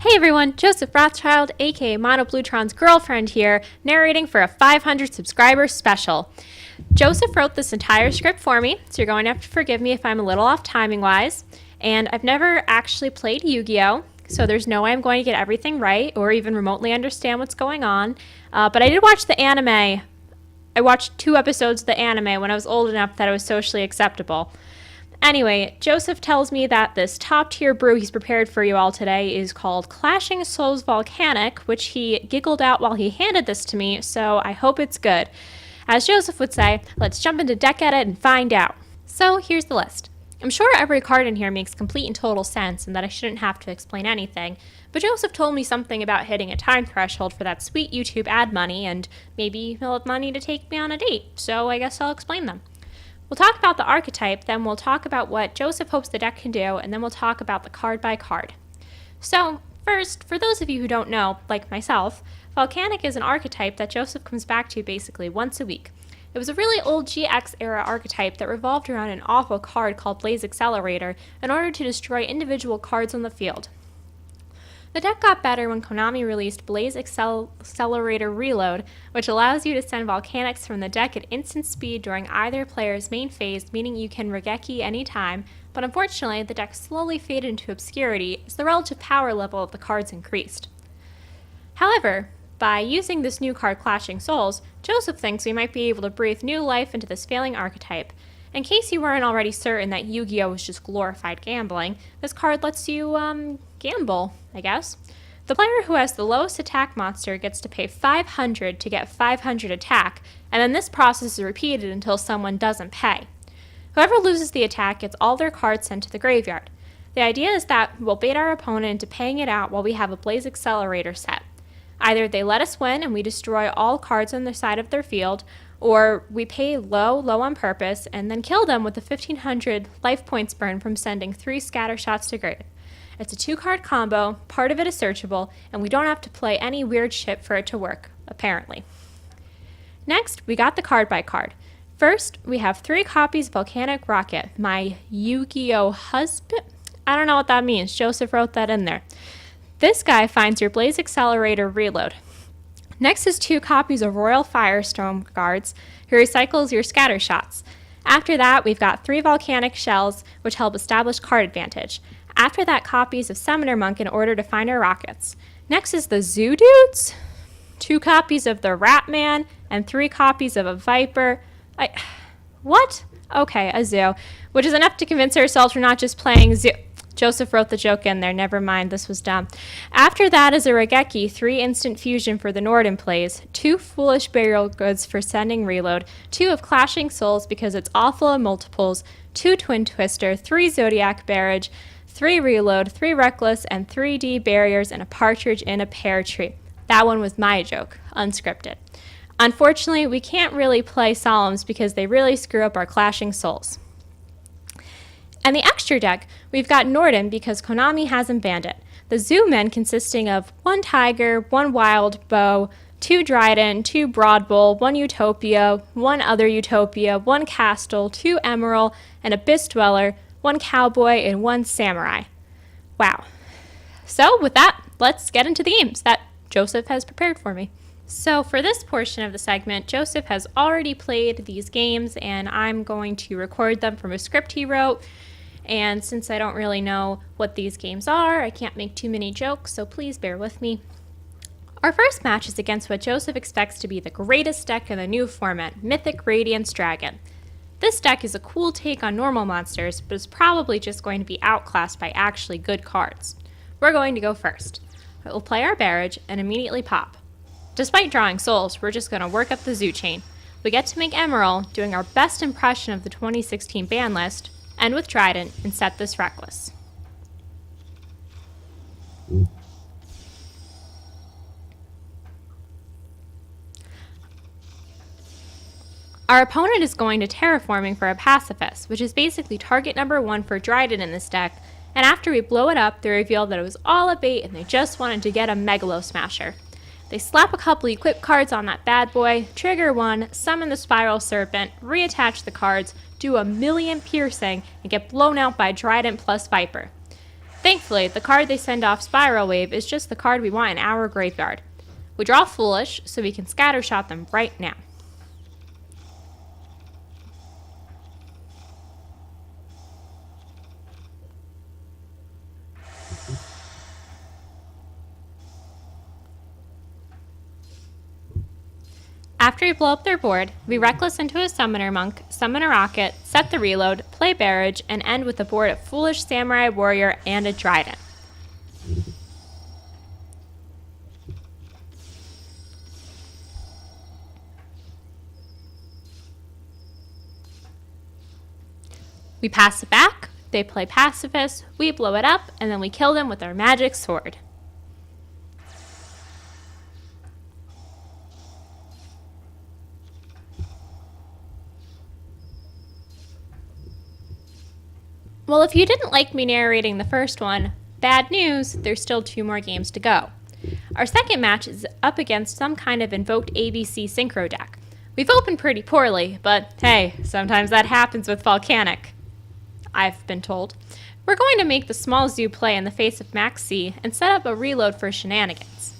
Hey everyone, Joseph Rothschild, aka Mono Blutron's girlfriend here, narrating for a 500 subscriber special. Joseph wrote this entire script for me, so you're going to have to forgive me if I'm a little off timing wise. And I've never actually played Yu-Gi-Oh! So there's no way I'm going to get everything right or even remotely understand what's going on. But I did watch the anime. I watched 2 episodes of the anime when I was old enough that it was socially acceptable. Anyway, Joseph tells me that this top-tier brew he's prepared for you all today is called Clashing Souls Volcanic, which he giggled out while he handed this to me, so I hope it's good. As Joseph would say, let's jump into Deck Edit and find out. So here's the list. I'm sure every card in here makes complete and total sense and that I shouldn't have to explain anything, but Joseph told me something about hitting a time threshold for that sweet YouTube ad money, and maybe he'll have money to take me on a date, so I guess I'll explain them. We'll talk about the archetype, then we'll talk about what Joseph hopes the deck can do, and then we'll talk about the card by card. So, first, for those of you who don't know, like myself, Volcanic is an archetype that Joseph comes back to basically once a week. It was a really old GX era archetype that revolved around an awful card called Blaze Accelerator in order to destroy individual cards on the field. The deck got better when Konami released Blaze Accelerator Reload, which allows you to send Volcanics from the deck at instant speed during either player's main phase, meaning you can Regeki anytime, but unfortunately the deck slowly faded into obscurity as the relative power level of the cards increased. However, by using this new card Clashing Souls, Joseph thinks we might be able to breathe new life into this failing archetype. In case you weren't already certain that Yu-Gi-Oh! Was just glorified gambling, this card lets you, gamble, I guess. The player who has the lowest attack monster gets to pay 500 to get 500 attack, and then this process is repeated until someone doesn't pay. Whoever loses the attack gets all their cards sent to the graveyard. The idea is that we'll bait our opponent into paying it out while we have a Blaze Accelerator set. Either they let us win and we destroy all cards on the side of their field, or we pay low on purpose and then kill them with the 1500 life points burn from sending 3 scatter shots to grave. It's a 2-card combo, part of it is searchable, and we don't have to play any weird shit for it to work, apparently. Next, we got the card by card. First, we have 3 copies of Volcanic Rocket, my Yu-Gi-Oh! Husband? I don't know what that means, Joseph wrote that in there. This guy finds your Blaze Accelerator Reload. Next is 2 copies of Royal Firestorm cards, who recycles your scatter shots. After that, we've got 3 Volcanic Shells, which help establish card advantage. After that, copies of Summoner Monk in order to find our rockets. Next is the Zoo Dudes, 2 copies of the Rat Man, and 3 copies of a Viper. What? Okay, a Zoo, which is enough to convince ourselves we're not just playing Zoo. Joseph wrote the joke in there, never mind, this was dumb. After that is a Regeki, 3 instant fusion for the Norden plays, 2 foolish burial goods for sending reload, 2 of Clashing Souls because it's awful in multiples, 2 Twin Twister, 3 Zodiac Barrage, 3 reload, 3 reckless, and 3D barriers and a partridge in a pear tree. That one was my joke, unscripted. Unfortunately, we can't really play Solemns because they really screw up our Clashing Souls. And the extra deck, we've got Norden because Konami hasn't banned it. The Zoo Men consisting of 1 Tiger, 1 Wild Bow, 2 Dryden, 2 Broad Bull, 1 Utopia, 1 Other Utopia, 1 Castle, 2 Emerald, an Abyss Dweller, 1 Cowboy, and 1 Samurai. Wow. So with that, let's get into the games that Joseph has prepared for me. So for this portion of the segment, Joseph has already played these games, and I'm going to record them from a script he wrote. And since I don't really know what these games are, I can't make too many jokes, so please bear with me. Our first match is against what Joseph expects to be the greatest deck in the new format, Mythic Radiance Dragon. This deck is a cool take on normal monsters, but is probably just going to be outclassed by actually good cards. We're going to go first. We'll play our Barrage and immediately pop. Despite drawing souls, we're just going to work up the Zoo Chain. We get to make Emerald, doing our best impression of the 2016 ban list, end with Trident, and set this reckless. Our opponent is going to Terraforming for a Pacifist, which is basically target number 1 for Dryden in this deck, and after we blow it up, they reveal that it was all a bait and they just wanted to get a Megalo Smasher. They slap a couple equip cards on that bad boy, trigger 1, summon the Spiral Serpent, reattach the cards, do a million piercing, and get blown out by Trident plus Viper. Thankfully, the card they send off Spiral Wave is just the card we want in our graveyard. We draw Foolish, so we can scattershot them right now. After we blow up their board, we Reckless into a Summoner Monk, summon a Rocket, set the reload, play Barrage, and end with a board of Foolish Samurai Warrior and a Trident. We pass it back, they play Pacifist, we blow it up, and then we kill them with our magic sword. Well, if you didn't like me narrating the first one, bad news, there's still 2 more games to go. Our second match is up against some kind of invoked ABC synchro deck. We've opened pretty poorly, but hey, sometimes that happens with Volcanic, I've been told. We're going to make the small zoo play in the face of Max C and set up a reload for shenanigans.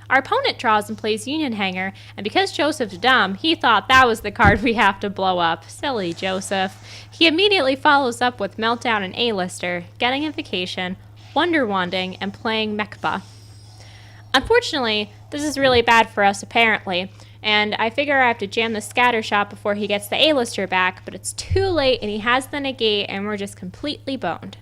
Our opponent draws and plays Union Hanger, and because Joseph's dumb, he thought that was the card we have to blow up. Silly Joseph. He immediately follows up with Meltdown and A-Lister, getting Invocation, Wonder Wanding, and playing Mechba. Unfortunately, this is really bad for us apparently, and I figure I have to jam the Scattershot before he gets the A-Lister back, but it's too late and he has the negate and we're just completely boned.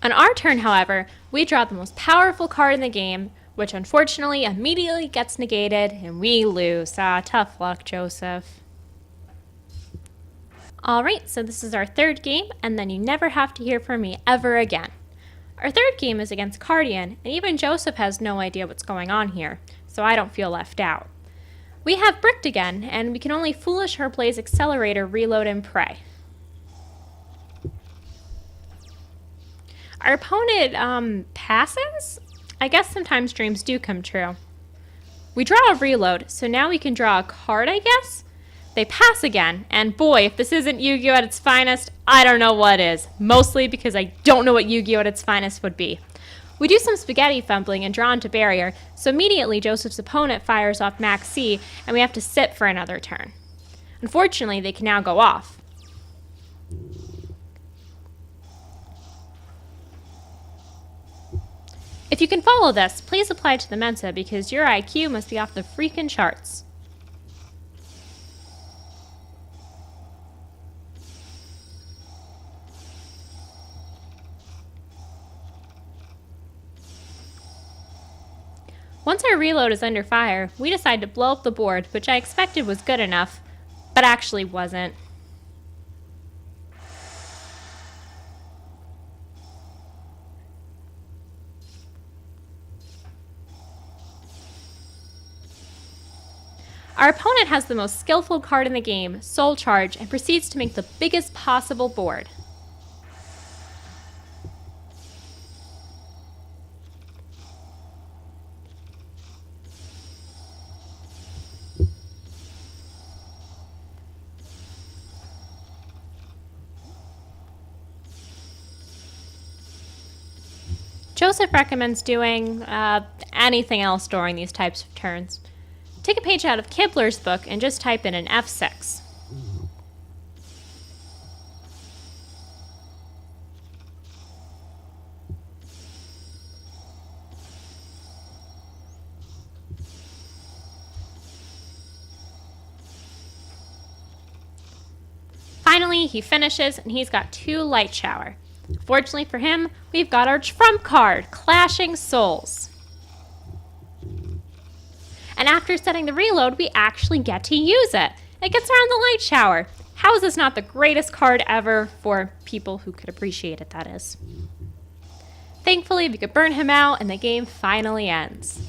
On our turn, however, we draw the most powerful card in the game, which unfortunately immediately gets negated and we lose. Tough luck, Joseph. Alright, so this is our third game, and then you never have to hear from me ever again. Our third game is against Cardian, and even Joseph has no idea what's going on here, so I don't feel left out. We have Bricked again, and we can only Foolish her plays Accelerator, Reload, and Pray. Our opponent passes? I guess sometimes dreams do come true. We draw a reload, so now we can draw a card, I guess? They pass again, and boy, if this isn't Yu-Gi-Oh! At its finest, I don't know what is. Mostly because I don't know what Yu-Gi-Oh! At its finest would be. We do some spaghetti fumbling and draw into barrier, so immediately Joseph's opponent fires off Max C, and we have to sit for another turn. Unfortunately, they can now go off. If you can follow this, please apply to the Mensa because your IQ must be off the freaking charts. Once our reload is under fire, we decide to blow up the board, which I expected was good enough, but actually wasn't. Our opponent has the most skillful card in the game, Soul Charge, and proceeds to make the biggest possible board. Joseph recommends doing anything else during these types of turns. Take a page out of Kibler's book and just type in an F6. Finally, he finishes and he's got 2 Light Shower. Fortunately for him, we've got our trump card, Clashing Souls. And after setting the reload, we actually get to use it. It gets around the Light Shower. How is this not the greatest card ever for people who could appreciate it, that is? Thankfully, we could burn him out and the game finally ends.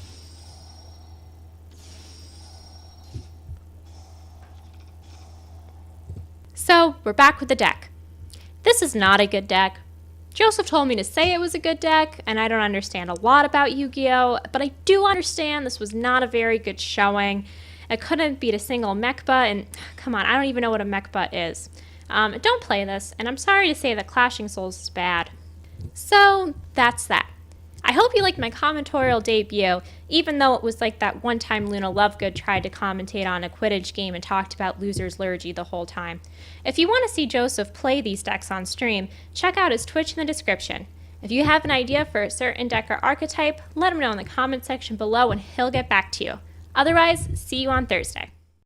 So, we're back with the deck. This is not a good deck. Joseph told me to say it was a good deck, and I don't understand a lot about Yu-Gi-Oh, but I do understand this was not a very good showing. It couldn't beat a single Mechba, and come on, I don't even know what a Mechba is. Don't play this, and I'm sorry to say that Clashing Souls is bad. So, that's that. I hope you liked my commentatorial debut, even though it was like that one time Luna Lovegood tried to commentate on a Quidditch game and talked about Loser's Liturgy the whole time. If you want to see Joseph play these decks on stream, check out his Twitch in the description. If you have an idea for a certain deck or archetype, let him know in the comment section below and he'll get back to you. Otherwise, see you on Thursday.